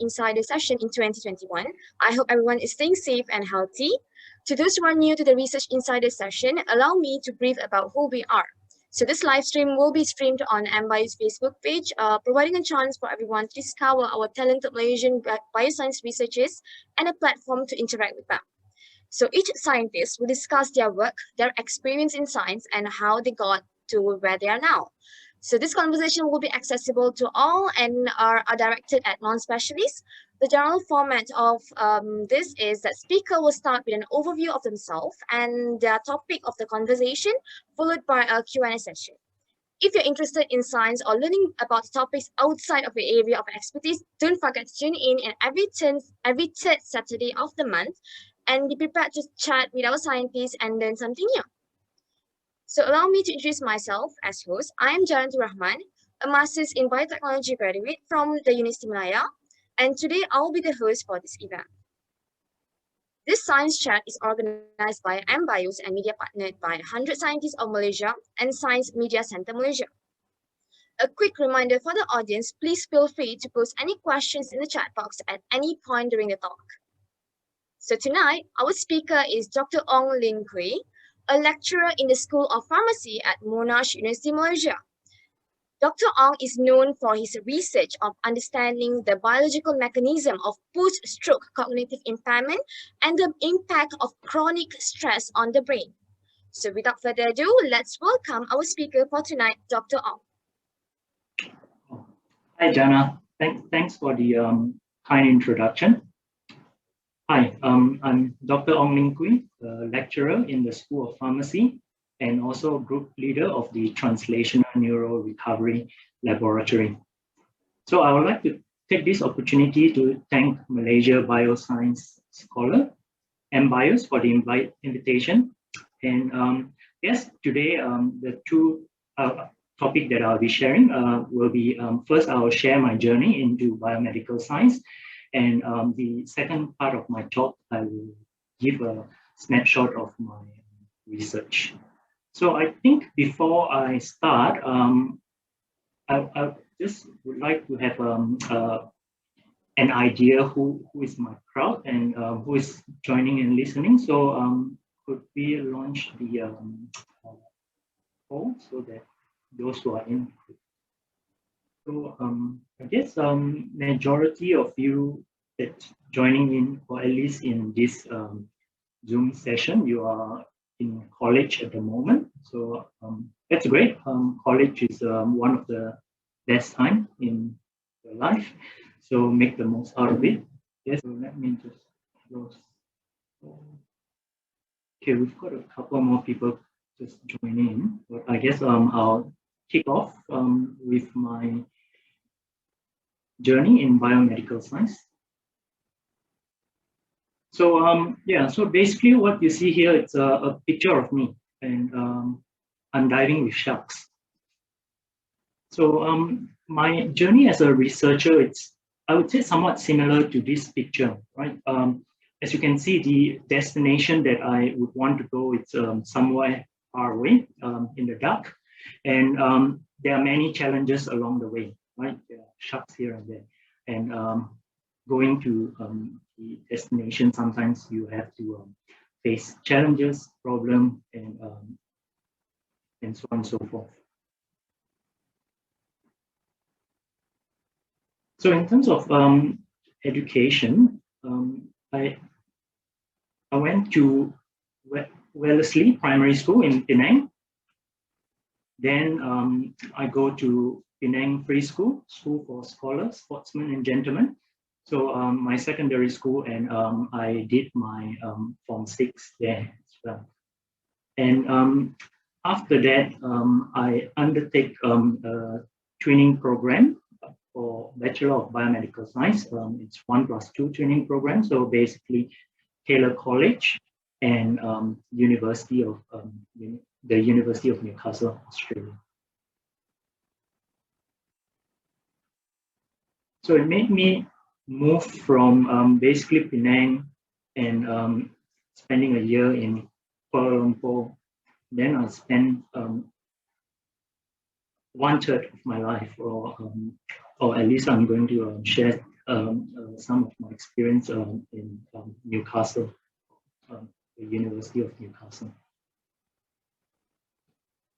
Insider session in 2021. I hope everyone is staying safe and healthy. To those who are new to the Research Insider session, allow me to brief about who we are. So this live stream will be streamed on MBIOS Facebook page, providing a chance for everyone to discover our talented Malaysian bioscience researchers and a platform to interact with them. So each scientist will discuss their work, their experience in science, and how they got to where they are now. So this conversation will be accessible to all and are directed at non-specialists. The general format of this is that speaker will start with an overview of themselves and their topic of the conversation, followed by a Q&A session. If you're interested in science or learning about topics outside of your area of expertise, don't forget to tune in every third Saturday of the month and be prepared to chat with our scientists and learn something new. So allow me to introduce myself as host. I am Jaranti Rahman, a Master's in Biotechnology graduate from the University Malaysia, and today I'll be the host for this event. This science chat is organized by MBIOS and media partnered by 100 Scientists of Malaysia and Science Media Center Malaysia. A quick reminder for the audience, please feel free to post any questions in the chat box at any point during the talk. So tonight, our speaker is Dr. Ong Lin Kooi, a lecturer in the School of Pharmacy at Monash University Malaysia. Dr. Ong is known for his research of understanding the biological mechanism of post-stroke cognitive impairment and the impact of chronic stress on the brain. So without further ado, let's welcome our speaker for tonight, Dr. Ong. Hi, Jana. Thanks for the kind introduction. Hi, I'm Dr. Ong Lin Kooi, a lecturer in the School of Pharmacy and also group leader of the Translational Neuro Recovery Laboratory. So I would like to take this opportunity to thank Malaysia Bioscience Scholar, MBIOS, for the invitation. And yes, today the two topics that I'll be sharing will be, first I'll share my journey into biomedical science. And the second part of my talk, I will give a snapshot of my research. So I think before I start, I just would like to have an idea who is my crowd and who is joining and listening. So could we launch the poll so that those who are in. So I guess majority of you that joining in, or at least in this Zoom session, you are in college at the moment. So that's great. College is one of the best time in your life. So make the most out of it. Yes. So let me just close. Okay, we've got a couple more people just join in, but I guess I'll kick off with my journey in biomedical science. So yeah, so basically what you see here, it's a picture of me, and I'm diving with sharks. So my journey as a researcher, it's, I would say, somewhat similar to this picture, right? As you can see, the destination that I would want to go, it's somewhere far away in the dark, and there are many challenges along the way, right? There are sharks here and there, and going to the destination, sometimes you have to face challenges, problems, and so on and so forth. So in terms of education, I went to Wellesley Primary School in Penang. Then I go to Penang Free School, School for Scholars, Sportsmen and Gentlemen. So my secondary school, and I did my Form 6 there as well. And after that, I undertake a training program for Bachelor of Biomedical Science. It's 1+2 training program. So basically, Taylor College and University of the University of Newcastle, Australia. So it made me move from basically Penang and spending a year in Kuala Lumpur. Then I spent 1/3 of my life, or at least I'm going to share some of my experience in Newcastle, the University of Newcastle.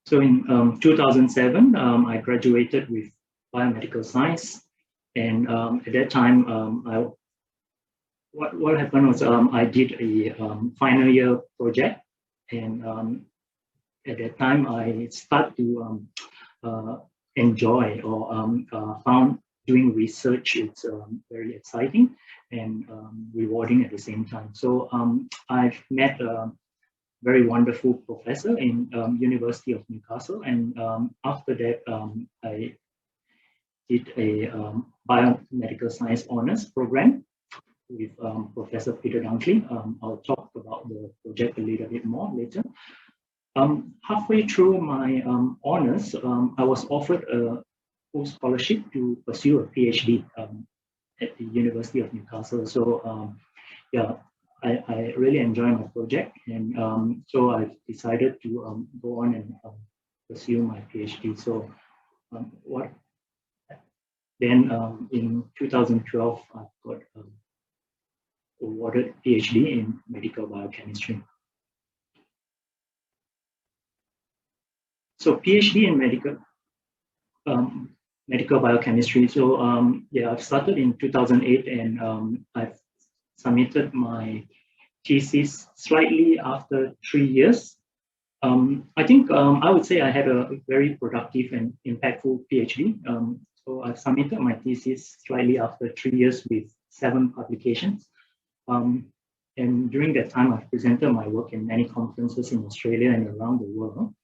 So in 2007, I graduated with biomedical science, and at that time, what happened was I did a final year project, and at that time I started to enjoy or found doing research. It's very exciting and rewarding at the same time. So I've met a very wonderful professor in University of Newcastle, and after that I did a biomedical science honors program with Professor Peter Dunkley. I'll talk about the project a little bit more later. Halfway through my honors, I was offered a full scholarship to pursue a PhD at the University of Newcastle. So yeah, I really enjoy my project, and so I've decided to go on and pursue my PhD. So in 2012, I got awarded PhD in medical biochemistry. So PhD in medical biochemistry. So yeah, I've started in 2008, and I've submitted my thesis slightly after 3 years. I think I would say I had a very productive and impactful PhD. So I've submitted my thesis slightly after 3 years with 7 publications. And during that time, I've presented my work in many conferences in Australia and around the world.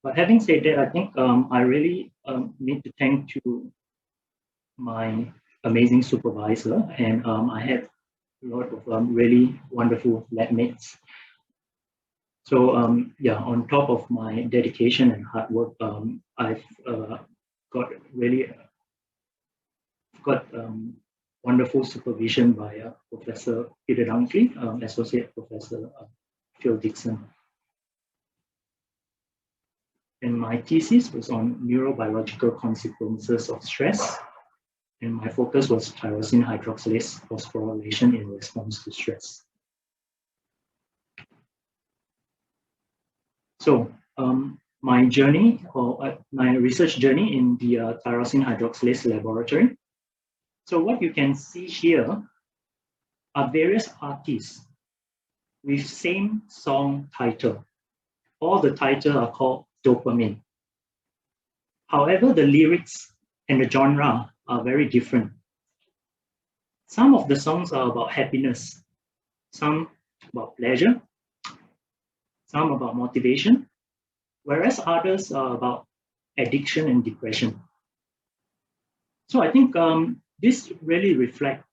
But having said that, I think I really need to thank to my amazing supervisor, and I had a lot of really wonderful lab mates. So yeah, on top of my dedication and hard work, I've got wonderful supervision by Professor Peter Dunkley, Associate Professor Phil Dixon. And my thesis was on neurobiological consequences of stress, and my focus was tyrosine hydroxylase phosphorylation in response to stress. So my journey, or my research journey in the tyrosine hydroxylase laboratory. So what you can see here are various artists with same song title. All the titles are called dopamine. However, the lyrics and the genre are very different. Some of the songs are about happiness, some about pleasure, some about motivation, whereas others are about addiction and depression. So I think this really reflects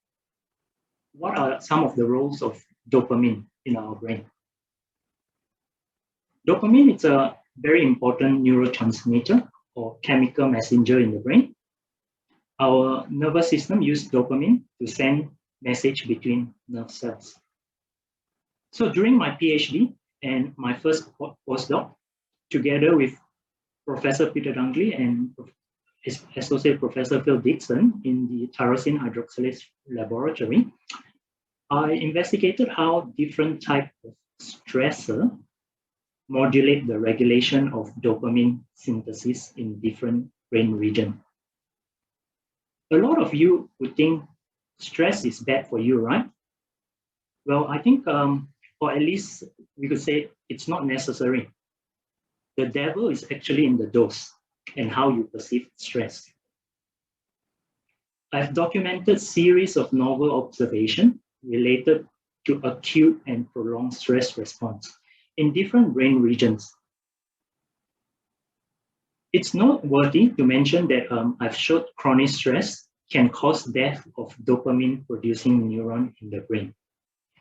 what are some of the roles of dopamine in our brain. Dopamine is a very important neurotransmitter or chemical messenger in the brain. Our nervous system uses dopamine to send message between nerve cells. So during my PhD and my first postdoc, together with Professor Peter Dunkley and his Associate Professor Phil Dixon in the tyrosine hydroxylase laboratory, I investigated how different types of stressor modulate the regulation of dopamine synthesis in different brain regions. A lot of you would think stress is bad for you, right? Well, I think, or at least we could say it's not necessary. The devil is actually in the dose and how you perceive stress. I've documented series of novel observations related to acute and prolonged stress response in different brain regions. It's noteworthy to mention that I've showed chronic stress can cause death of dopamine-producing neuron in the brain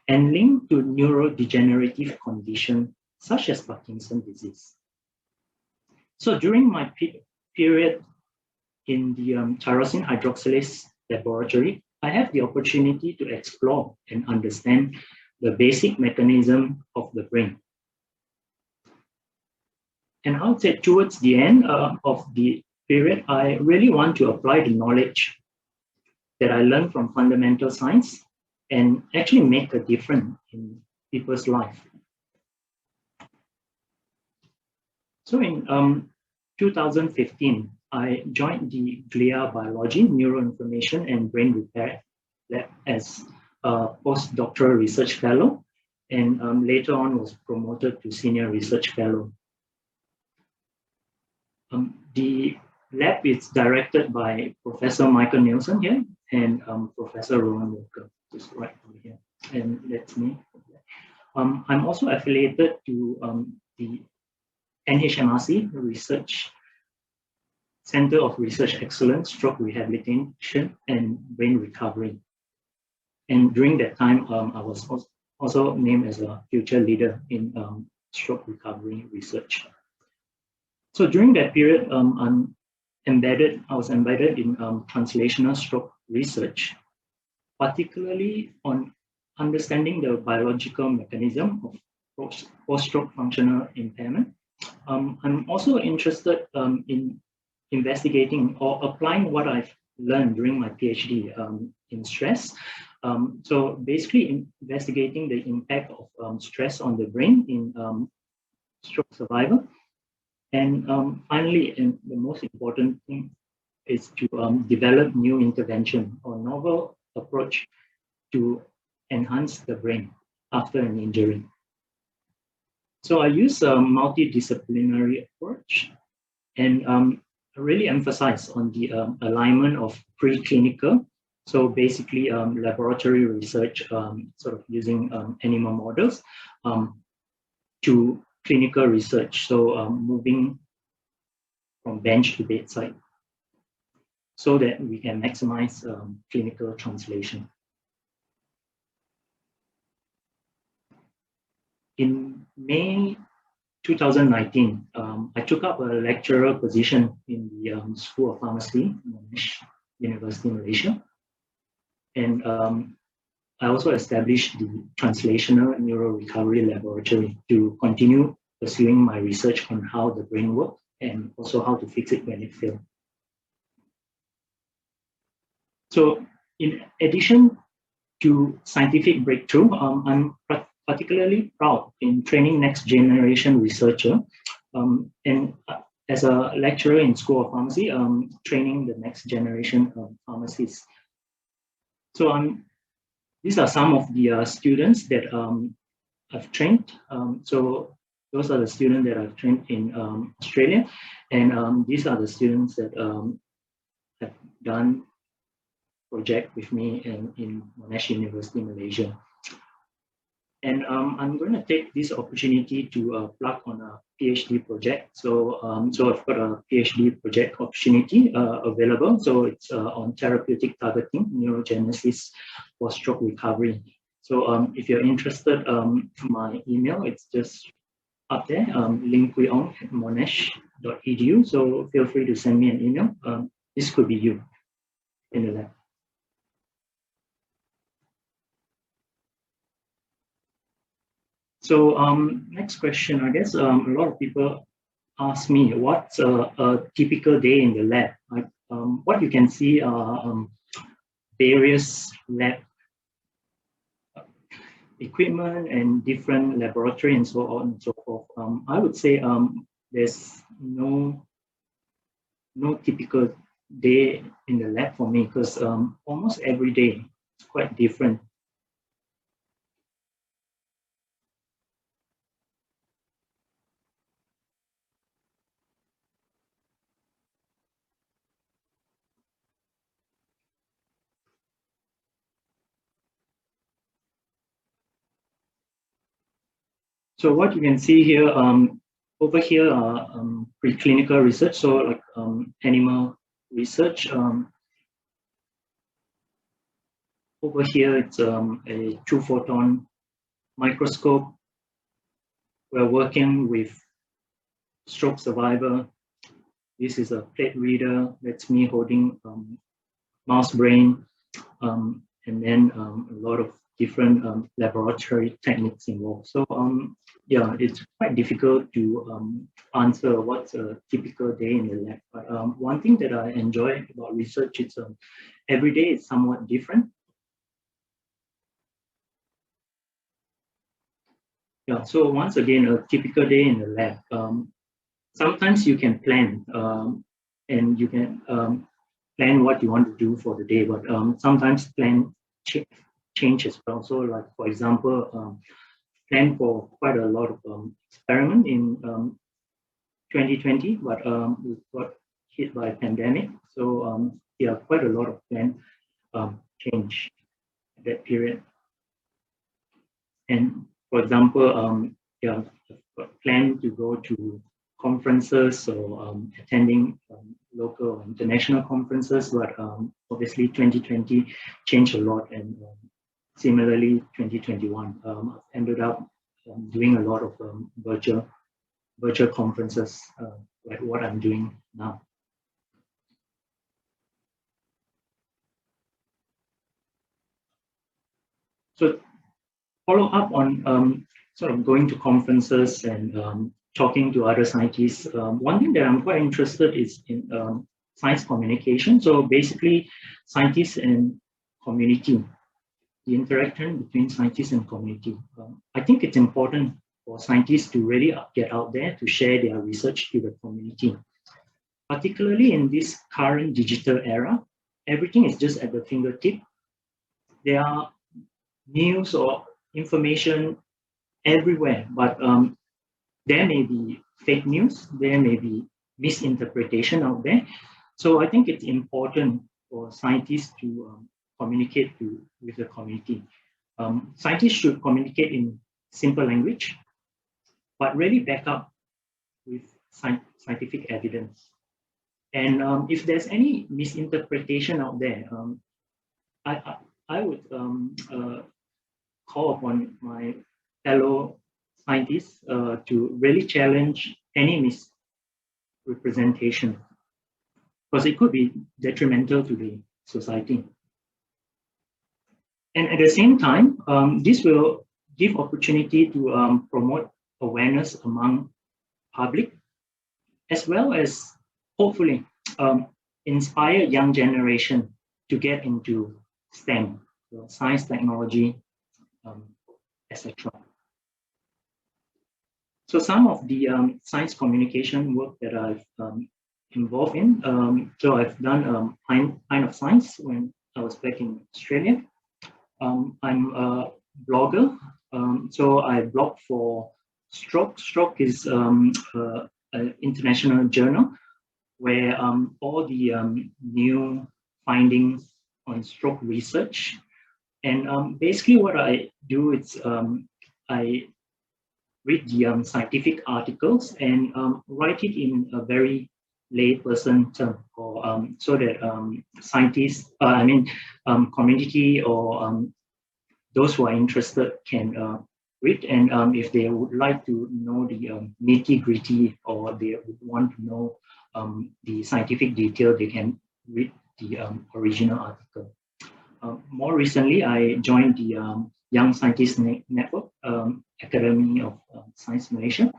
and linked to neurodegenerative conditions such as Parkinson's disease. So during my period in the tyrosine hydroxylase laboratory, I have the opportunity to explore and understand the basic mechanism of the brain. And I would say towards the end of the period, I really want to apply the knowledge that I learned from fundamental science and actually make a difference in people's life. So in 2015, I joined the Glia Biology, Neuroinflammation and Brain Repair Lab as a postdoctoral research fellow, and later on was promoted to senior research fellow. The lab is directed by Professor Michael Nielsen here and Professor Rowan Walker, just right over here, and that's me. I'm also affiliated to the NHMRC Research Center of Research Excellence, Stroke Rehabilitation and Brain Recovery. And during that time, I was also named as a future leader in stroke recovery research. So during that period, I was embedded in translational stroke research, particularly on understanding the biological mechanism of post-stroke functional impairment. I'm also interested in investigating or applying what I've learned during my PhD in stress. So basically investigating the impact of stress on the brain in stroke survivor. And finally, and the most important thing is to develop new intervention or novel approach to enhance the brain after an injury. So I use a multidisciplinary approach and really emphasize on the alignment of preclinical, so basically laboratory research, sort of using animal models, to clinical research, so moving from bench to bedside, so that we can maximize clinical translation. In May 2019, I took up a lecturer position in the School of Pharmacy, Monash University Malaysia. And I also established the Translational Neuro Recovery Laboratory to continue pursuing my research on how the brain works and also how to fix it when it fails. So in addition to scientific breakthrough, I'm particularly proud in training next generation researcher, and as a lecturer in School of Pharmacy, training the next generation pharmacists. So these are some of the students that I've trained. So those are the students that I've trained in Australia, and these are the students that have done project with me in Monash University Malaysia. And I'm going to take this opportunity to plug on a PhD project. So I've got a PhD project opportunity available. So it's on therapeutic targeting neurogenesis for stroke recovery. So if you're interested, my email, it's just up there, linkooi@monash.edu. So feel free to send me an email. This could be you in the lab. So next question, I guess a lot of people ask me, what's a typical day in the lab? What you can see are various lab equipment and different laboratory and so on and so forth. I would say there's no typical day in the lab for me, because almost every day is quite different. So what you can see here, over here are preclinical research, so like animal research. Over here, it's a two-photon microscope. We're working with stroke survivor. This is a plate reader. That's me holding mouse brain, and then a lot of different laboratory techniques involved. So yeah, it's quite difficult to answer what's a typical day in the lab. But one thing that I enjoy about research is every day is somewhat different. Yeah, so once again, a typical day in the lab. Sometimes you can plan and you can plan what you want to do for the day, but sometimes plan change as well. So like, for example, plan for quite a lot of experiment in 2020, but we got hit by a pandemic. So yeah, quite a lot of plan change at that period. And for example, yeah, plan to go to conferences or attending local or international conferences, but obviously 2020 changed a lot, and similarly 2021 ended up doing a lot of virtual conferences, like what I'm doing now. So follow up on sort of going to conferences and talking to other scientists. One thing that I'm quite interested is in science communication. So basically, scientists and community, the interaction between scientists and community. I think it's important for scientists to really get out there to share their research to the community. Particularly in this current digital era, everything is just at the fingertip. There are news or information everywhere, but there may be fake news, there may be misinterpretation out there. So I think it's important for scientists to communicate with the community. Scientists should communicate in simple language, but really back up with scientific evidence. And if there's any misinterpretation out there, I would call upon my fellow scientists to really challenge any misrepresentation, because it could be detrimental to the society. And at the same time, this will give opportunity to promote awareness among public, as well as hopefully inspire young generation to get into STEM, so science, technology, etc. So some of the science communication work that I've involved in, so I've done kind of science when I was back in Australia. I'm a blogger, so I blog for Stroke. Stroke is an international journal where all the new findings on stroke research. And basically what I do is I read the scientific articles and write it in a very layperson term, or so that scientists, community or those who are interested can read. And if they would like to know the nitty-gritty, or they would want to know the scientific detail, they can read the original article. More recently, I joined the Young Scientist Network, Academy of Science Malaysia.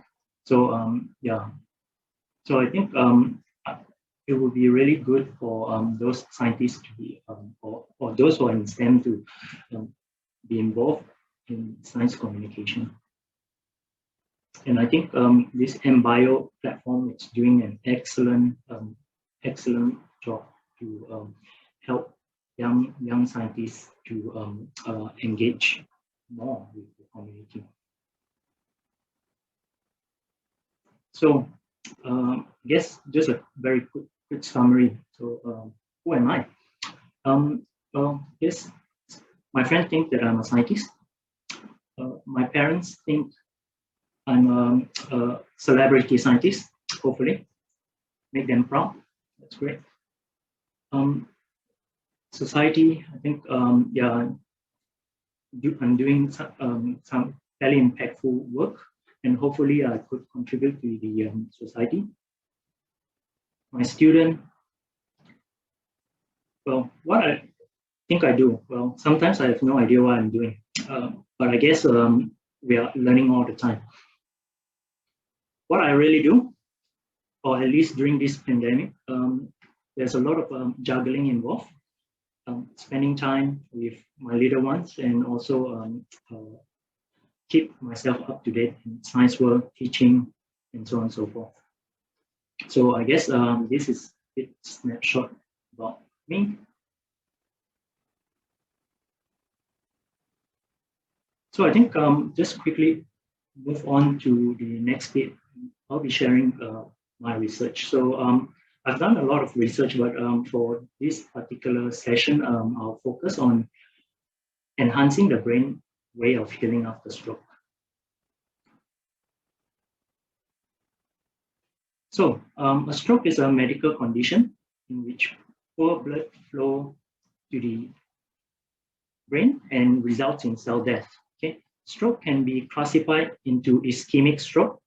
So yeah, so I think it would be really good for those scientists to be, or those who are in STEM to be involved in science communication. And I think this MBIOS platform is doing an excellent job to help young scientists to engage more with the community. So I guess just a very quick summary. So who am I? Well, yes, my friends think that I'm a scientist. My parents think I'm a celebrity scientist, hopefully. Make them proud. That's great. Society, I think, yeah, I'm doing some fairly impactful work, and hopefully I could contribute to the society. My student, well, what I think I do, well, sometimes I have no idea what I'm doing, but I guess we are learning all the time. What I really do, or at least during this pandemic, there's a lot of juggling involved. spending time with my little ones, and also keep myself up to date in science work, teaching, and so on and so forth. So I guess this is a snapshot about me. So I think just quickly move on to the next bit. I'll be sharing my research. So I've done a lot of research, but for this particular session, I'll focus on enhancing the brain way of healing after stroke. So a stroke is a medical condition in which poor blood flow to the brain and results in cell death. Okay, stroke can be classified into ischemic stroke,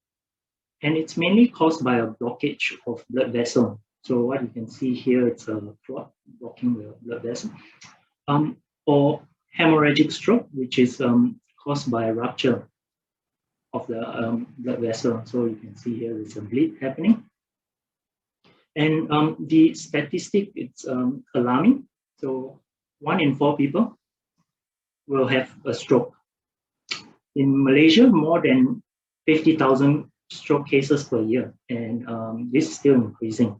and it's mainly caused by a blockage of blood vessel. So what you can see here, it's a clot blocking the blood vessel, or hemorrhagic stroke, which is caused by a rupture of the blood vessel. So you can see here it's a bleed happening. And the statistic, it's alarming. So 1 in 4 people will have a stroke. In Malaysia, more than 50,000 stroke cases per year, and this is still increasing.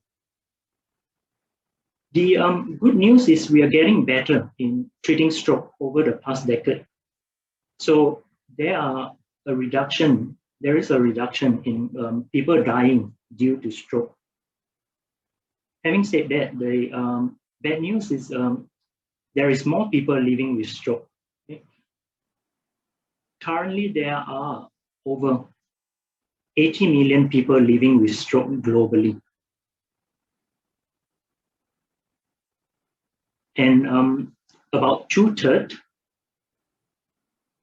The good news is we are getting better in treating stroke over the past decade. So there is a reduction in people dying due to stroke. Having said that, the bad news is there is more people living with stroke. Okay? Currently, there are over 80 million people living with stroke globally. And about 2/3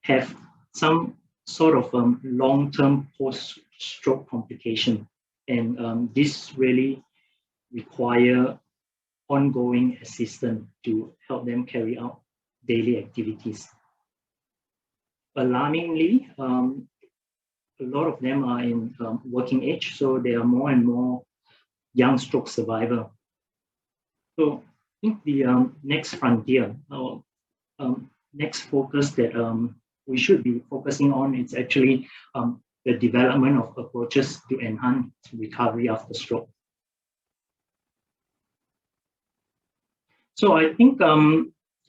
have some sort of long-term post-stroke complication. And this really require ongoing assistance to help them carry out daily activities. Alarmingly, a lot of them are in working age, so there are more and more young stroke survivors. So I think the next frontier, or next focus that we should be focusing on is actually the development of approaches to enhance recovery after stroke. So I think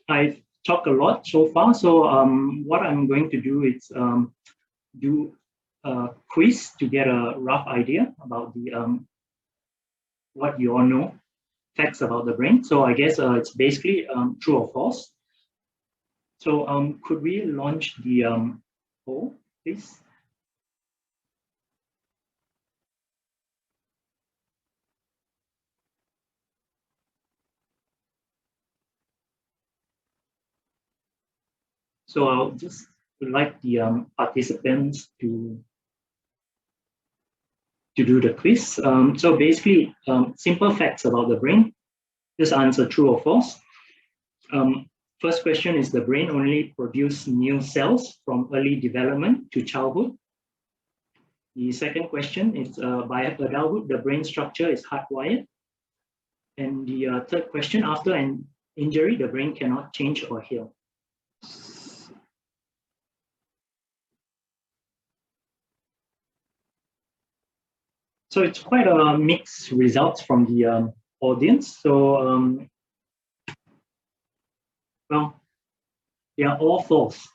I've talked a lot so far. So what I'm going to do is do a quiz to get a rough idea about the what you all know, facts about the brain. So I guess it's basically true or false. So could we launch the poll, please? So I'll just like the participants to do the quiz. So basically, simple facts about the brain. Just answer true or false. First question is, the brain only produces new cells from early development to childhood. The second question is, by adulthood, the brain structure is hardwired. And the third question, after an injury, the brain cannot change or heal. So it's quite a mixed results from the audience. So, well, they are all false.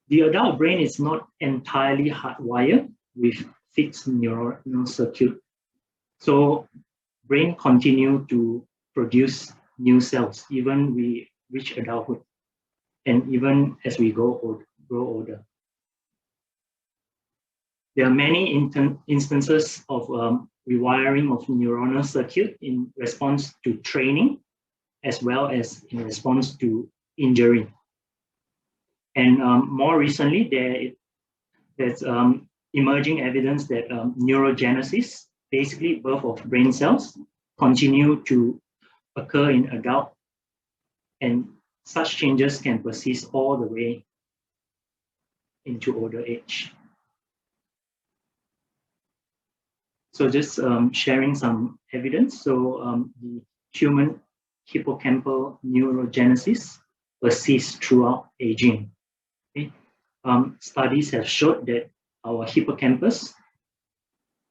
The adult brain is not entirely hardwired with fixed neuronal circuit. So brain continue to produce new cells even we reach adulthood, and even as we grow older. There are many instances of rewiring of neuronal circuit in response to training, as well as in response to injury. And more recently, there's emerging evidence that neurogenesis, basically birth of brain cells, continue to occur in adult, and such changes can persist all the way into older age. So just sharing some evidence. So the hippocampal neurogenesis persists throughout aging. Okay? Studies have showed that our hippocampus,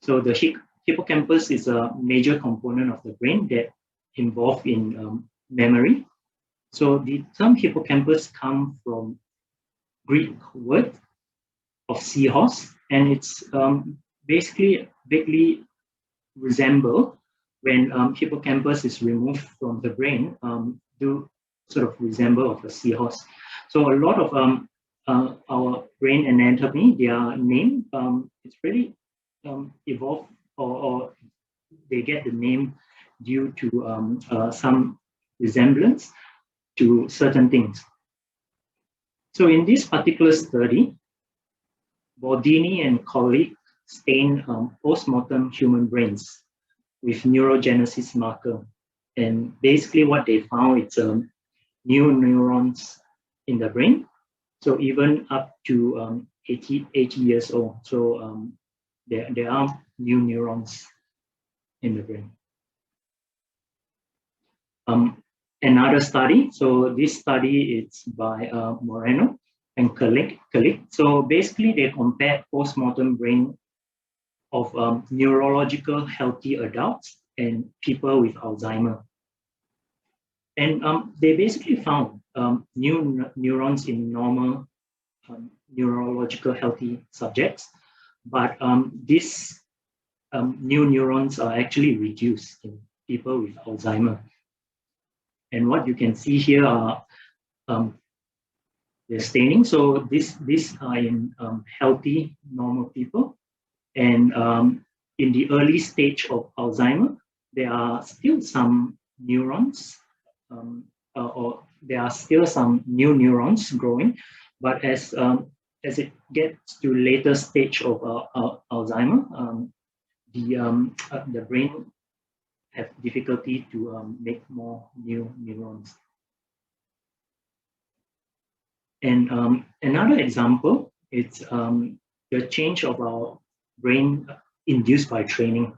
so the hippocampus is a major component of the brain that involved in memory. So the term hippocampus comes from Greek word of seahorse, and it's basically vaguely resemble when hippocampus is removed from the brain, do sort of resemble of a seahorse. So a lot of our brain anatomy, their name, it's really evolved, or they get the name due to some resemblance to certain things. So in this particular study, Bordini and colleagues stained post-mortem human brains with neurogenesis marker. And basically what they found is new neurons in the brain. So even up to 80 years old. So there are new neurons in the brain. Another study, so this study is by Moreno and colleague. So basically they compared post-mortem brain of neurological healthy adults and people with Alzheimer. And they basically found new neurons in normal neurological healthy subjects, but these new neurons are actually reduced in people with Alzheimer. And what you can see here are the staining. So these are in healthy, normal people. And in the early stage of Alzheimer, there are still some neurons, or there are still some new neurons growing. But as it gets to later stage of Alzheimer, the brain have difficulty to make more new neurons. And another example is the change of our brain induced by training.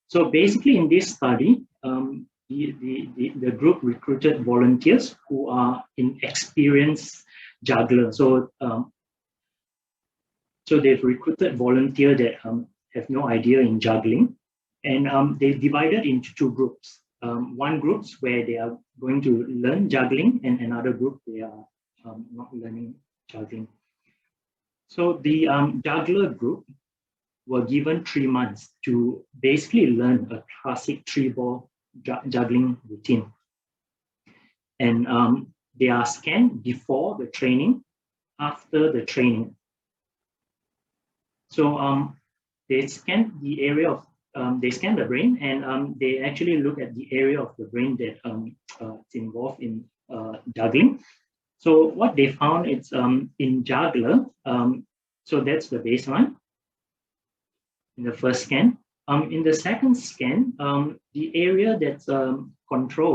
So basically in this study, the group recruited volunteers who are inexperienced jugglers. So they've recruited volunteers that have no idea in juggling. And they divided into two groups. One group where they are going to learn juggling, and another group they are not learning juggling. So the juggler group were given 3 months to basically learn a classic 3-ball juggling routine. And they are scanned before the training, after the training. So they scan the area of they scan the brain, and they actually look at the area of the brain that is involved in juggling. So what they found is in juggler, so that's the baseline in the first scan. In the second scan, the area that's control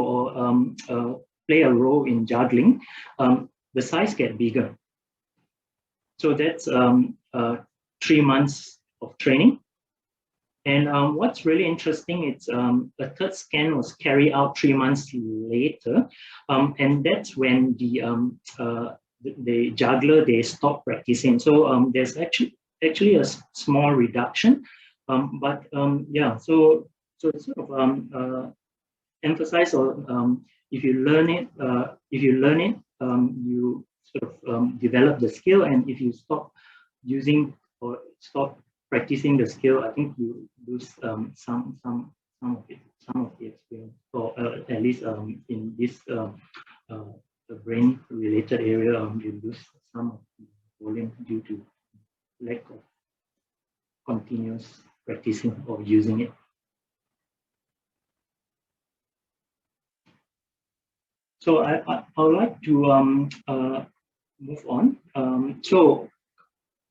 or play a role in juggling, the size get bigger. So that's 3 months of training. And what's really interesting is a third scan was carried out 3 months later, and that's when the juggler, they stopped practicing. So there's actually a small reduction, but yeah. So it's sort of emphasize on if you learn it, you sort of develop the skill, and if you stop using or stop practicing the skill, I think you lose some of the experience, or at least in this the brain related area, you lose some of the volume due to lack of continuous practicing or using it. So I would like to move on. So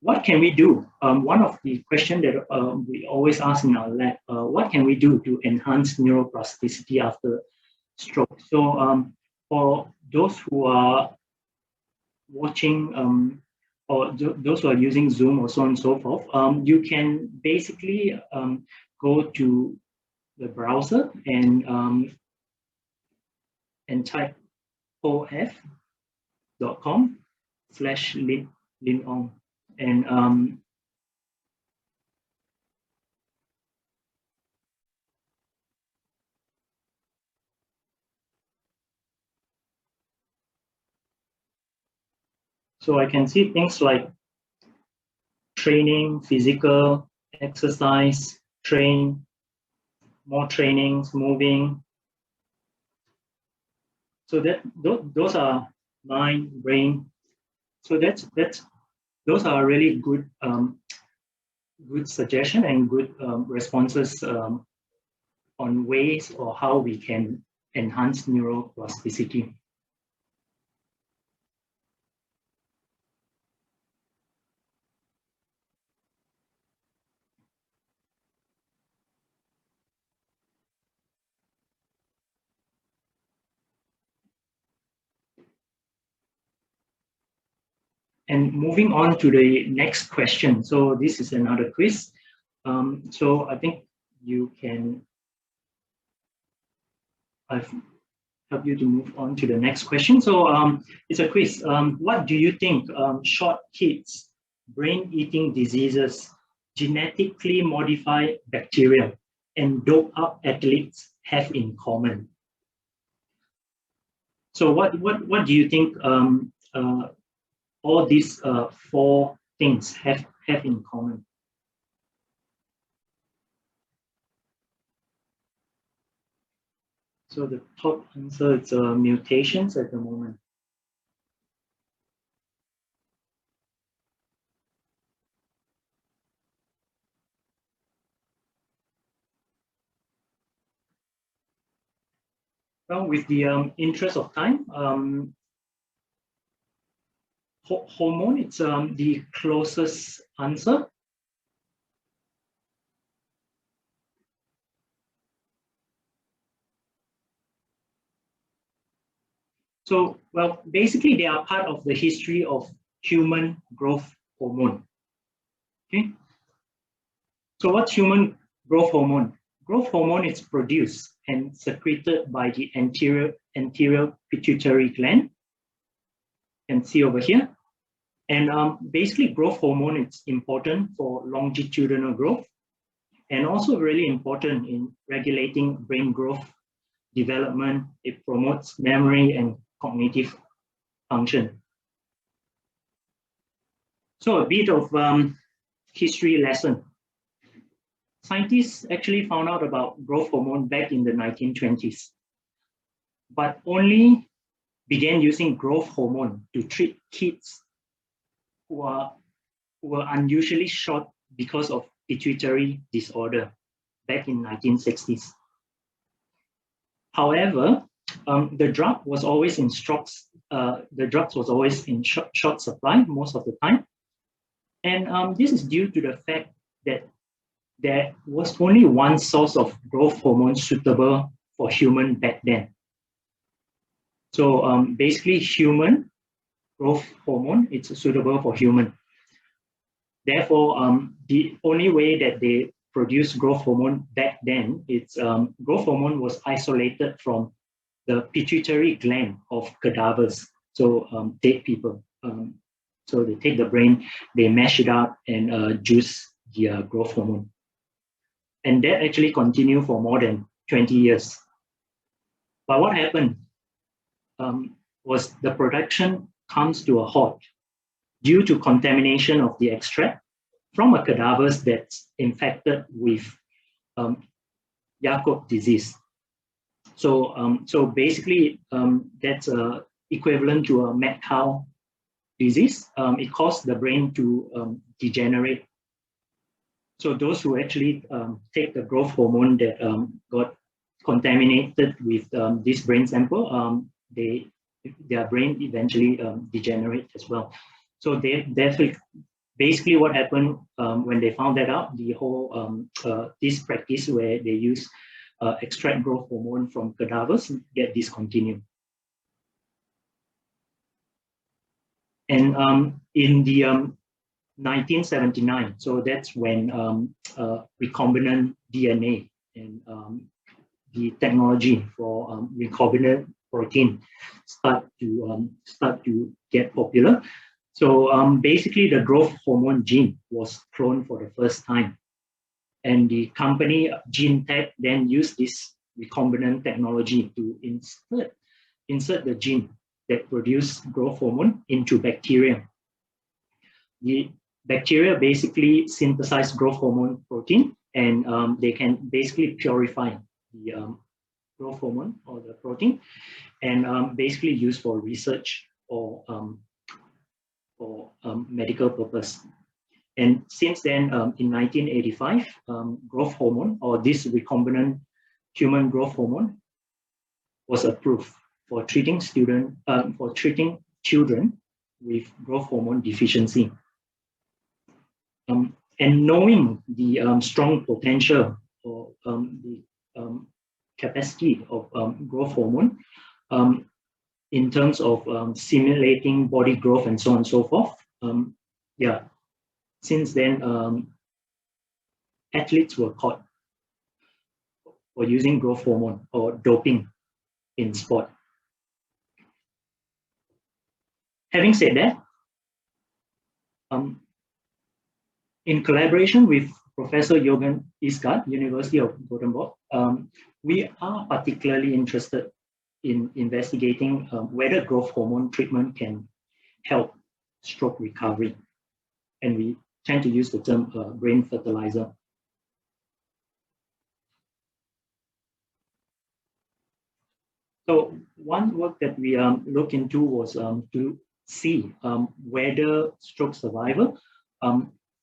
what can we do? One of the questions that we always ask in our lab, what can we do to enhance neuroplasticity after stroke? So for those who are watching or those who are using Zoom or so on and so forth, you can basically go to the browser and and type of.com/Lin and so I can see things like training, physical, exercise, train, more trainings, moving. So those are mind, brain. So those are really good good suggestion and good responses on ways or how we can enhance neuroplasticity. And moving on to the next question. So this is another quiz. So I think you can, I've helped you to move on to the next question. So it's a quiz. What do you think short kids, brain-eating diseases, genetically modified bacteria, and doped-up athletes have in common? So what do you think all these four things have in common? So the top answer is mutations at the moment. Well, with the interest of time, hormone, it's the closest answer. So, well, basically they are part of the history of human growth hormone. Okay. So what's human growth hormone? Growth hormone is produced and secreted by the anterior pituitary gland. You can see over here. And basically growth hormone is important for longitudinal growth and also really important in regulating brain growth development. It promotes memory and cognitive function. So a bit of history lesson. Scientists actually found out about growth hormone back in the 1920s, but only began using growth hormone to treat kids who were unusually short because of pituitary disorder back in 1960s. However, the drug was always in short supply most of the time, and this is due to the fact that there was only one source of growth hormone suitable for human back then. So basically, human growth hormone is suitable for human. Therefore, the only way that they produced growth hormone back then, it's growth hormone was isolated from the pituitary gland of cadavers, so dead people. So they take the brain, they mash it up and juice the growth hormone. And that actually continued for more than 20 years. But what happened was the production comes to a halt due to contamination of the extract from a cadaver that's infected with Yacob disease. So basically, that's equivalent to a mad cow disease. It caused the brain to degenerate. So those who actually take the growth hormone that got contaminated with this brain sample, their brain eventually degenerate as well. So basically what happened when they found that out, the whole this practice where they use extract growth hormone from cadavers get discontinued. And in the 1979, so that's when recombinant DNA and the technology for recombinant protein start to get popular. So basically, the growth hormone gene was cloned for the first time, and the company GeneTech then used this recombinant technology to insert the gene that produce growth hormone into bacteria. The bacteria basically synthesize growth hormone protein, and they can basically purify the growth hormone or the protein, and basically used for research or medical purpose. And since then, in 1985, growth hormone, or this recombinant human growth hormone, was approved for treating children with growth hormone deficiency. And knowing the strong potential or the capacity of growth hormone in terms of stimulating body growth and so on and so forth, since then, athletes were caught for using growth hormone or doping in sport. Having said that, in collaboration with Professor Jürgen Isgard, University of Gothenburg, we are particularly interested in investigating whether growth hormone treatment can help stroke recovery. And we tend to use the term brain fertilizer. So one work that we looked into was to see whether stroke survivor,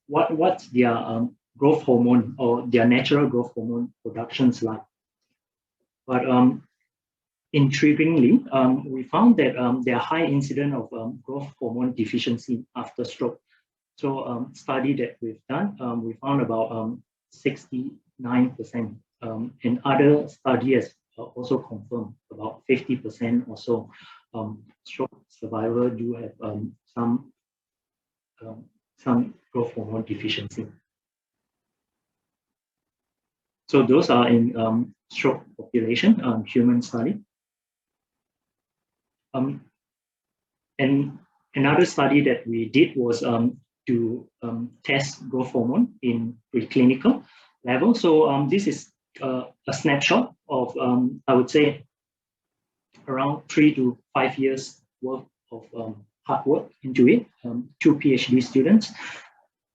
what's their growth hormone or their natural growth hormone productions like. But intriguingly, we found that there are high incidence of growth hormone deficiency after stroke. So study that we've done, we found about 69%, and other studies also confirmed about 50% or so stroke survivors do have some growth hormone deficiency. So those are in stroke population, human study. And another study that we did was to test growth hormone in preclinical level. So this is a snapshot of, I would say, around 3 to 5 years worth of hard work into it. 2 PhD students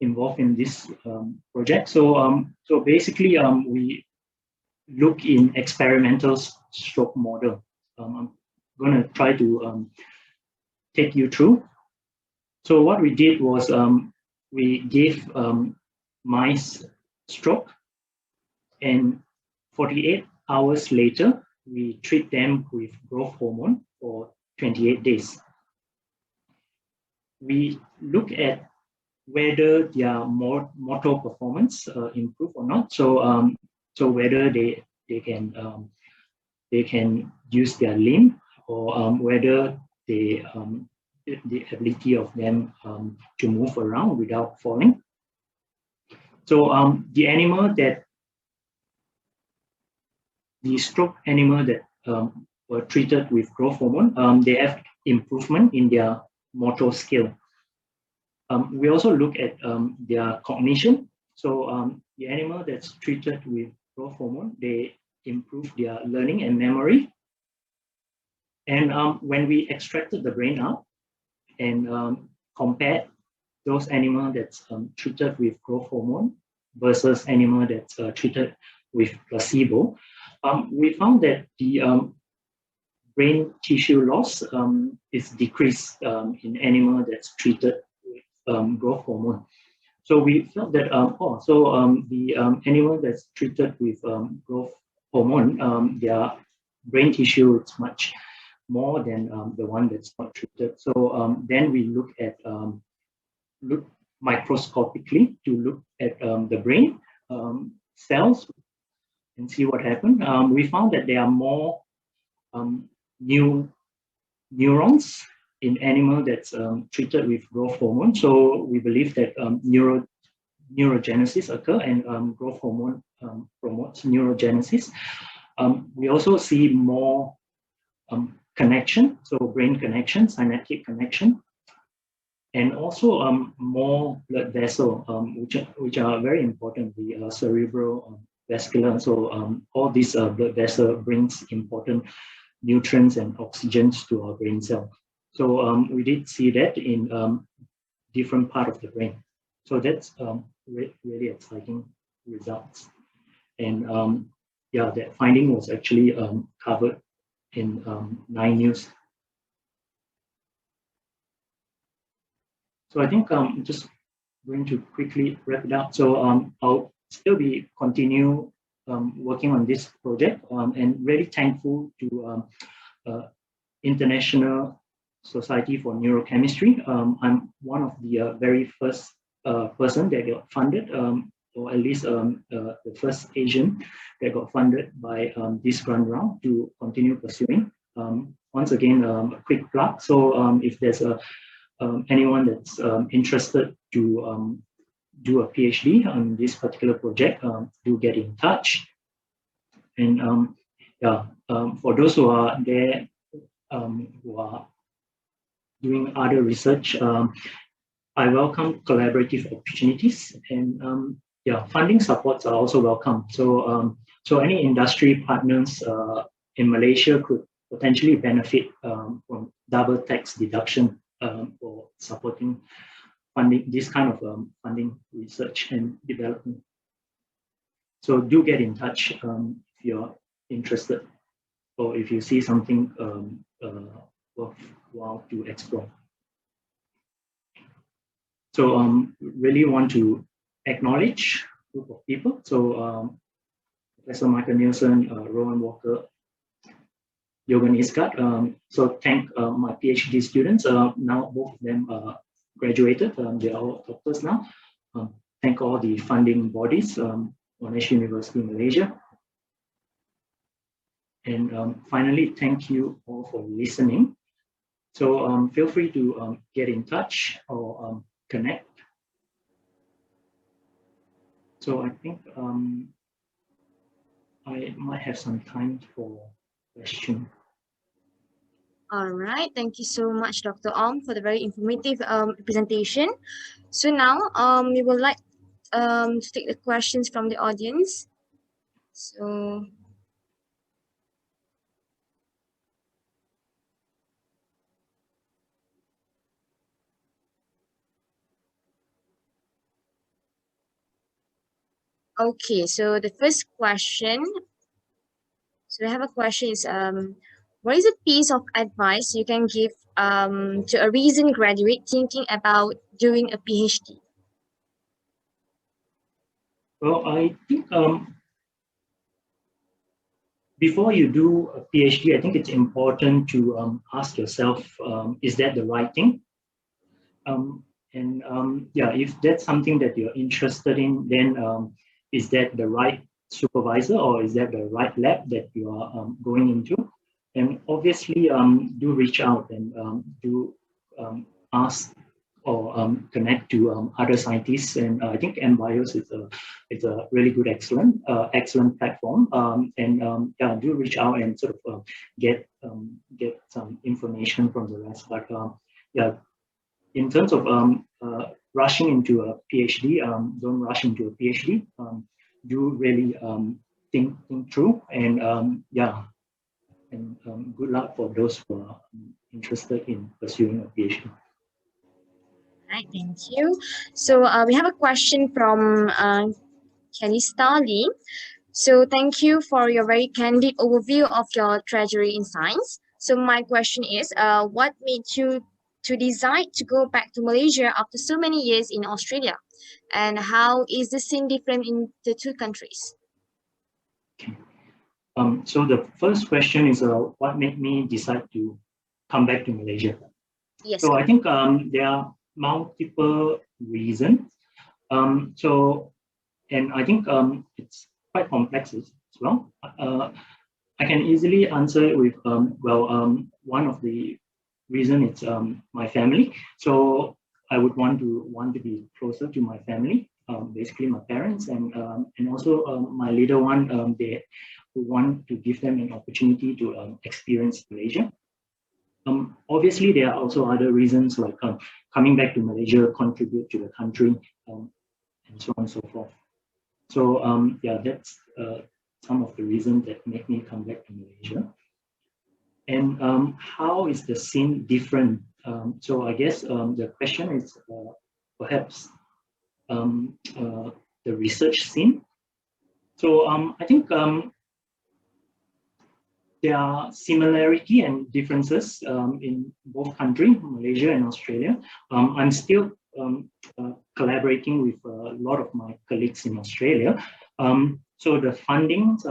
involved in this project. So basically, we look in experimental stroke model. I'm going to try to take you through. So what we did was we gave mice stroke, and 48 hours later, we treat them with growth hormone for 28 days. We look at whether their motor performance improve or not. So whether they can use their limb, or whether the ability of them to move around without falling. So the stroke animal that were treated with growth hormone, they have improvement in their motor skill. We also look at their cognition. So the animal that's treated with growth hormone, they improve their learning and memory. And when we extracted the brain out and compared those animals that's treated with growth hormone versus animal that's treated with placebo, we found that the brain tissue loss is decreased in animal that's treated with growth hormone. So we felt that the animal that's treated with growth hormone, their brain tissue is much more than the one that's not treated. So then we look microscopically to look at the brain cells and see what happened. We found that there are more new neurons in animal that's treated with growth hormone. So we believe that neurogenesis occur, and growth hormone promotes neurogenesis. We also see more connection, so brain connection, synaptic connection, and also more blood vessel, which are very important, the cerebral vascular. So all these blood vessel brings important nutrients and oxygens to our brain cell. So we did see that in different part of the brain. So that's really exciting results. And yeah, that finding was actually covered in 9 News. So I think I'm just going to quickly wrap it up. So I'll still be continue working on this project, and really thankful to International Society for Neurochemistry. I'm one of the very first person that got funded, or at least the first Asian that got funded by this grant round to continue pursuing. Once again, a quick plug. So if there's anyone that's interested to do a PhD on this particular project, do get in touch. And yeah, for those who are there, who are doing other research, I welcome collaborative opportunities, and yeah, funding supports are also welcome. So so any industry partners in Malaysia could potentially benefit from double tax deduction for supporting funding this kind of funding research and development. So do get in touch if you're interested, or if you see something worthwhile to explore. So really want to acknowledge a group of people. So Professor Michael Nielsen, Rowan Walker, Yogan Iskat. So thank my PhD students. Now both of them graduated. They are all doctors now. Thank all the funding bodies, Monash University Malaysia. And finally, thank you all for listening. So feel free to get in touch or connect. So I think I might have some time for question. All right, thank you so much, Dr. Ong, for the very informative presentation. So now we would like to take the questions from the audience. So okay, so the first question, so we have a question is what is a piece of advice you can give to a recent graduate thinking about doing a PhD? Well, I think before you do a PhD, I think it's important to ask yourself, is that the right thing? And yeah, if that's something that you're interested in, then is that the right supervisor, or is that the right lab that you are going into? And obviously, do reach out and do ask or connect to other scientists. And I think MBIOS is a really good, excellent platform. And yeah, do reach out and sort of get some information from the rest. But yeah, in terms of rushing into a PhD, don't rush into a PhD. Do really think through, and yeah, and good luck for those who are interested in pursuing a PhD. Right, thank you. So we have a question from Kelly Starley. So thank you for your very candid overview of your treasury in science. So my question is, what made you to decide to go back to Malaysia after so many years in Australia? And how is the scene different in the two countries? Okay. So the first question is, what made me decide to come back to Malaysia? Yes. So I think there are multiple reasons. And I think it's quite complex as well. I can easily answer it with, one of the reason it's my family. So I would want to be closer to my family, basically my parents, and also my little one. They want to give them an opportunity to experience Malaysia. Obviously, there are also other reasons like coming back to Malaysia, contribute to the country, and so on and so forth. So yeah, that's some of the reasons that make me come back to Malaysia. And how is the scene different? So I guess the question is perhaps the research scene. So I think there are similarity and differences in both countries, Malaysia and Australia. I'm still collaborating with a lot of my colleagues in Australia. So the fundings,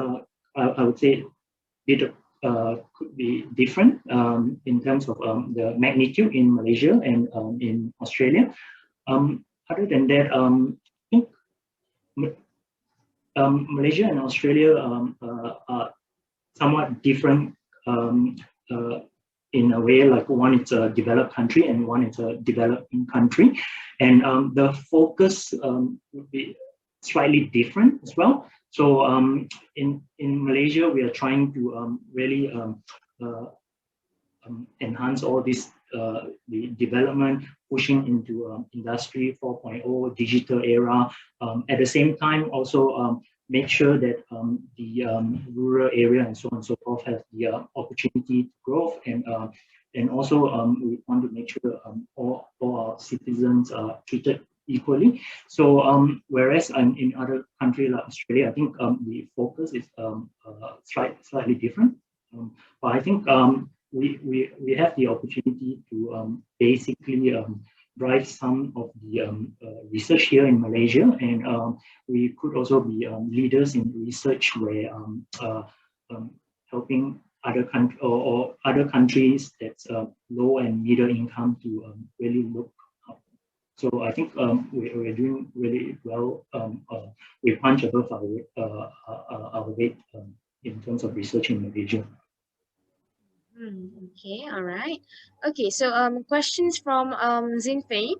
I would say, could be different in terms of the magnitude in Malaysia and in Australia. Other than that, I think Malaysia and Australia are somewhat different in a way, like one is a developed country and one is a developing country. And the focus would be slightly different as well. So in Malaysia, we are trying to really enhance all this the development, pushing into industry 4.0 digital era. At the same time, also make sure that the rural area and so on and so forth have the opportunity to grow, and also we want to make sure all our citizens are treated equally. So whereas in other countries like Australia, I think the focus is slightly different. But I think we have the opportunity to basically drive some of the research here in Malaysia, and we could also be leaders in research where helping other countries or other countries that's low and middle income to really look up. So I think we're doing really well. We punch above our weight in terms of research in Malaysia. Okay, all right. Okay, so questions from Zinfei.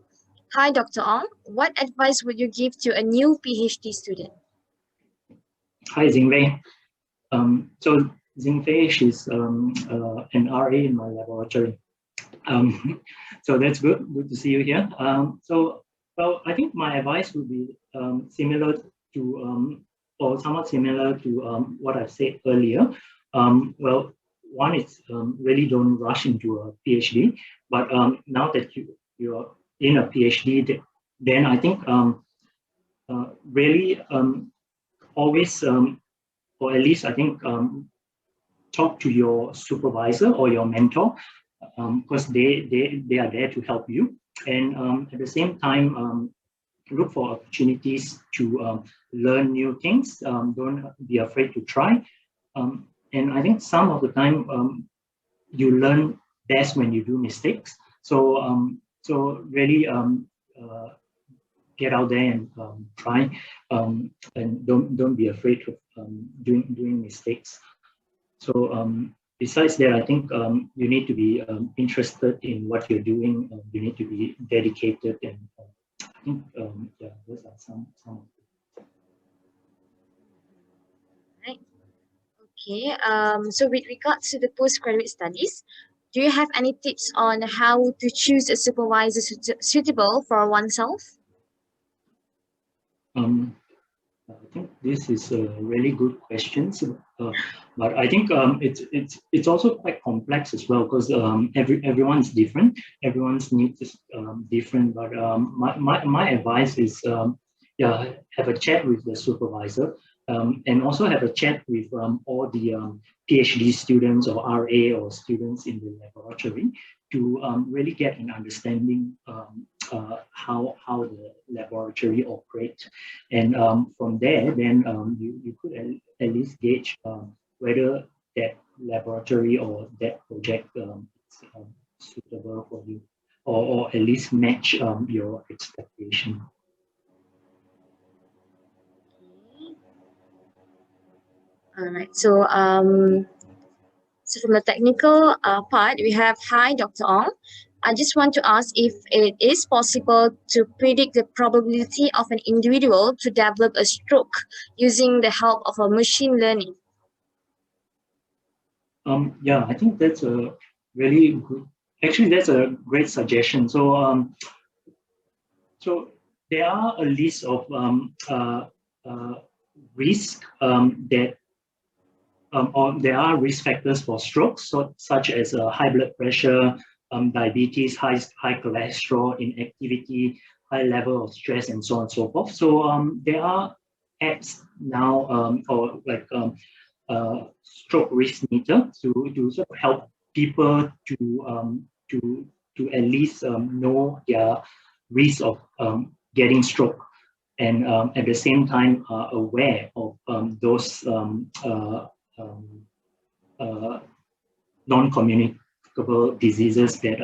Hi, Dr. Ong. What advice would you give to a new PhD student? Hi, Xingwei. So Xingfei, she's an RA in my laboratory. So that's good. Good to see you here. Well, I think my advice would be similar to, or somewhat similar to what I've said earlier. Well, one is really don't rush into a PhD, but now that you're in a PhD, then I think really always, or at least I think, talk to your supervisor or your mentor, because they are there to help you. And at the same time, look for opportunities to learn new things. Don't be afraid to try. And I think some of the time you learn best when you do mistakes. So really get out there and try, and don't be afraid of doing mistakes. So besides that, I think you need to be interested in what you're doing. You need to be dedicated, and I think yeah, those are some of them. Right. Okay. So with regards to the postgraduate studies, do you have any tips on how to choose a supervisor suitable for oneself? I think this is a really good question, but I think it's also quite complex as well, because everyone's different, everyone's needs is different. But my advice is yeah, have a chat with the supervisor, and also have a chat with all the PhD students or RA or students in the laboratory to really get an understanding how the laboratory operates, and from there, then you could at least gauge whether that laboratory or that project is suitable for you, or at least match your expectation. All right. So so from the technical part, we have hi, Dr. Ong. I just want to ask if it is possible to predict the probability of an individual to develop a stroke using the help of a machine learning. Yeah, I think that's a really good. Actually, that's a great suggestion. So there are a list of risk that or there are risk factors for strokes, so, such as high blood pressure, diabetes, high cholesterol, inactivity, high level of stress, and so on and so forth. So there are apps now or like stroke risk meter to sort of help people to at least know their risk of getting stroke, and at the same time are aware of those um, uh, non-communicable diseases that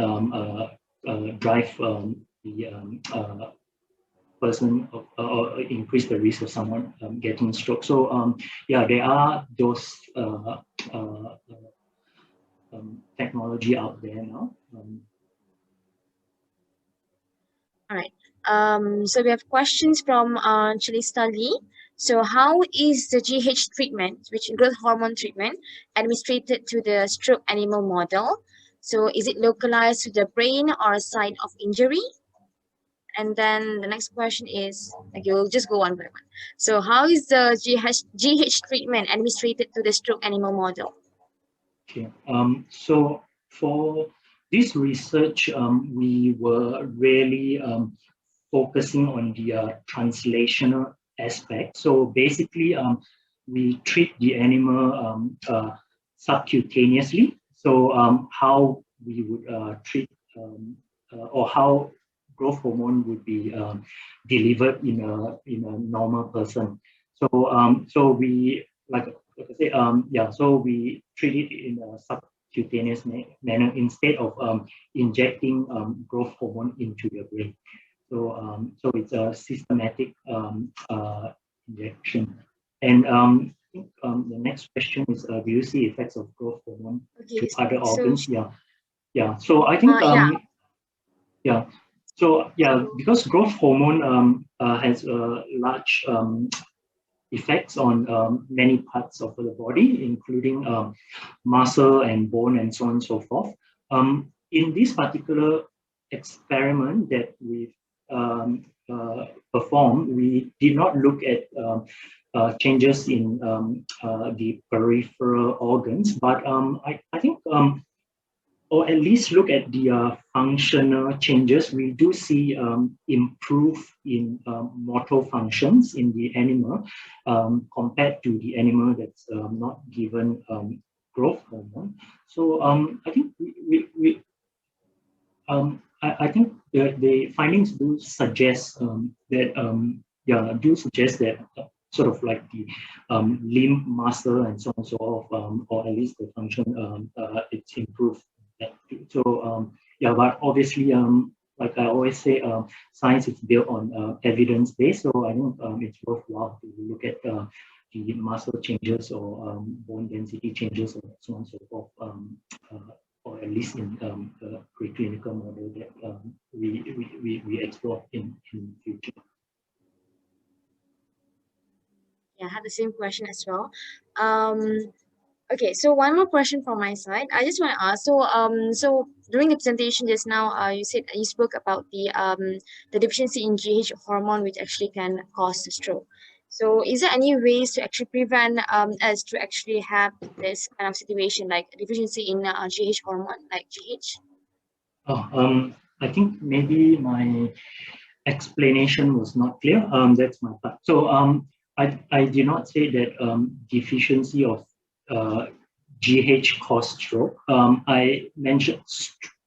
drive the person or increase the risk of someone getting stroke. So yeah, there are those technology out there now. All right. So we have questions from Chalista Lee. So how is the GH treatment, which growth hormone treatment, administered to the stroke animal model? So is it localized to the brain or a site of injury? And then the next question is, okay, we'll just go one by one. So how is the GH treatment administered to the stroke animal model? Okay. So for this research, we were really focusing on the translational aspect. So basically, we treat the animal subcutaneously. So how we would treat or how growth hormone would be delivered in a normal person. So we like I say, yeah. So we treat it in a subcutaneous manner instead of injecting growth hormone into the brain. So it's a systematic injection. And I think the next question is, do you see effects of growth hormone Okay, to other so organs? Yeah, yeah. So I think yeah. yeah. So yeah, So because growth hormone has a large effects on many parts of the body, including muscle and bone and so on and so forth. In this particular experiment that we performed, we did not look at changes in the peripheral organs, but I think or at least look at the functional changes, we do see improve in motor functions in the animal compared to the animal that's not given growth hormone. So I think I think the findings do suggest that yeah, do suggest that sort of like the limb muscle and so on and so forth, or at least the function it's improved. So yeah, but obviously like I always say, science is built on evidence based. So I think it's worthwhile to look at the muscle changes or bone density changes or so on and so forth. Or at least in the preclinical model that we explore in future. yeah, I had the same question as well. Okay, so one more question from my side. I just want to ask. So during the presentation just now, you said you spoke about the deficiency in GH hormone, which actually can cause a stroke. So, is there any ways to actually prevent us to actually have this kind of situation, like deficiency in GH hormone, like GH? Oh, I think maybe my explanation was not clear. That's my part. So I did not say that deficiency of GH caused stroke. I mentioned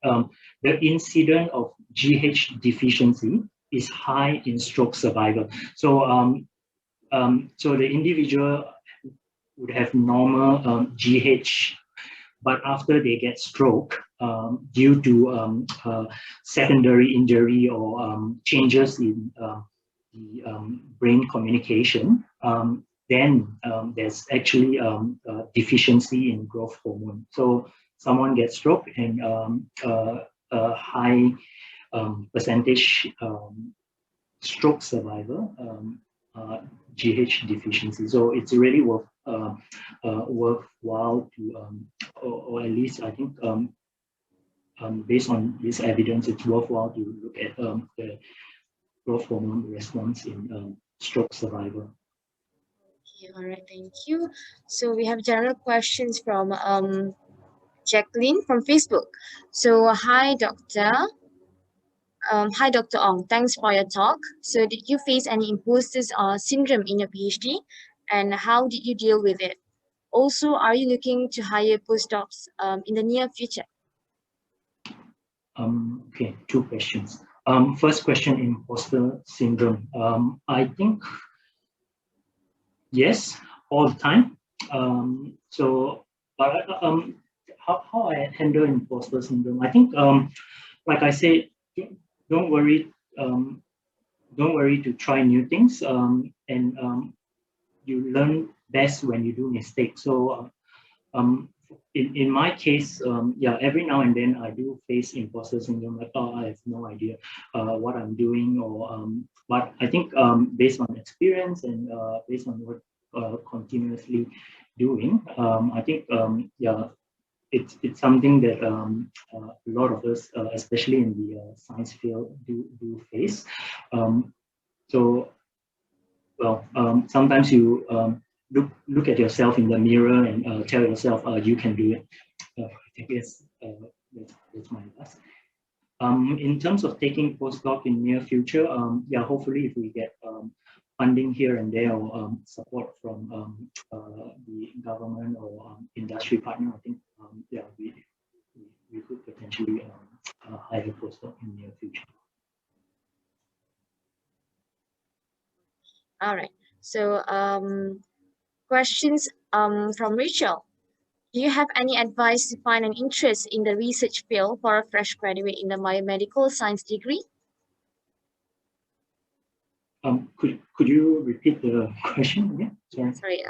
the incidence of GH deficiency is high in stroke survival. So the individual would have normal GH, but after they get stroke due to secondary injury or changes in the brain communication, then there's actually deficiency in growth hormone. So someone gets stroke and a high percentage stroke survivor, GH deficiency. So it's really worthwhile to, or at least I think based on this evidence, it's worthwhile to look at the growth hormone response in stroke survival. Okay, all right, thank you. So we have general questions from Jacqueline from Facebook. So hi, Doctor. Hi, Dr. Ong. Thanks for your talk. So did you face any imposter syndrome in your PhD? And how did you deal with it? Also, are you looking to hire postdocs in the near future? Okay, two questions. First question, imposter syndrome. I think yes, all the time. How I handle imposter syndrome? I think, like I said, don't worry. Don't worry to try new things. And you learn best when you do mistakes. So in my case, yeah, every now and then I do face imposter syndrome. Like, oh, I have no idea what I'm doing, or but I think based on experience and based on what continuously doing, I think yeah, it's something that a lot of us, especially in the science field, do face. So well, sometimes you look at yourself in the mirror and tell yourself you can do it. I guess that's my advice. In terms of taking postdoc in near future, yeah, hopefully if we get funding here and there, or support from the government or industry partner, I think yeah, we could potentially hire a postdoc in near future. All right. So questions from Rachel. Do you have any advice to find an interest in the research field for a fresh graduate in the biomedical science degree? Could you repeat the question again? Sorry.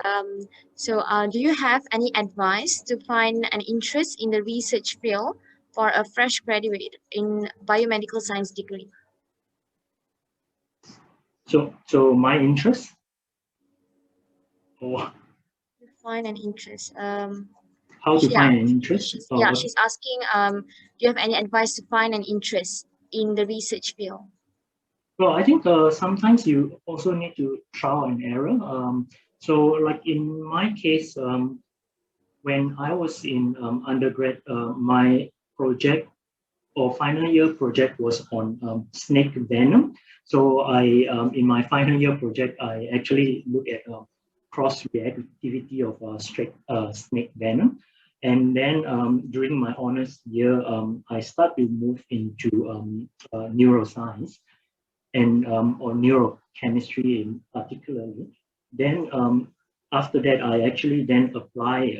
So do you have any advice to find an interest in the research field for a fresh graduate in biomedical science degree? So my interest, or To find an interest. How to find an interest? Yeah, she's asking, do you have any advice to find an interest in the research field? Well, I think sometimes you also need to trial and error. So like in my case, when I was in undergrad, my project or final year project was on snake venom. So I, in my final year project, I actually look at cross-reactivity of snake venom. And then during my honors year, I start to move into neuroscience and or neurochemistry in particularly. Then after that, I actually then apply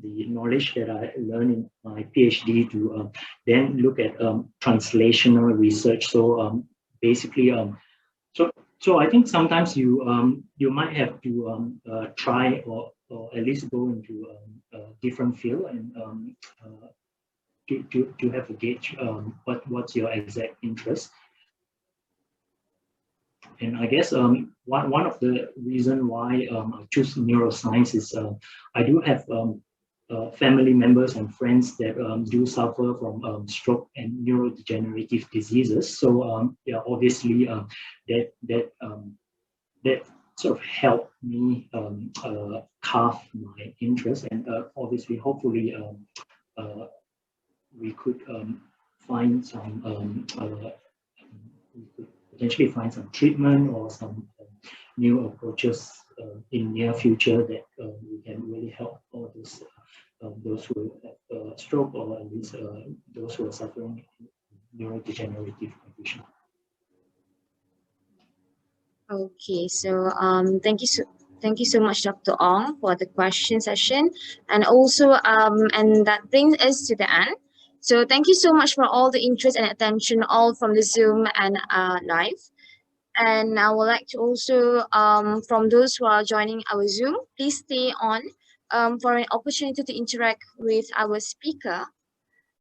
the knowledge that I learned in my PhD to then look at translational research. So basically, so I think sometimes you might have to try or at least go into a different field and to have a gauge what's your exact interest. And I guess one of the reason why I choose neuroscience is I do have family members and friends that do suffer from stroke and neurodegenerative diseases. So yeah, obviously that sort of helped me carve my interest, and obviously, hopefully, we could find some we could potentially find some treatment or some new approaches in near future that we can really help all those who have stroke, or at least those who are suffering neurodegenerative condition. Okay, so thank you so much, Dr. Ong, for the question session, and also and that brings us to the end. So thank you so much for all the interest and attention, all from the Zoom and live. And I would like to also, from those who are joining our Zoom, please stay on for an opportunity to interact with our speaker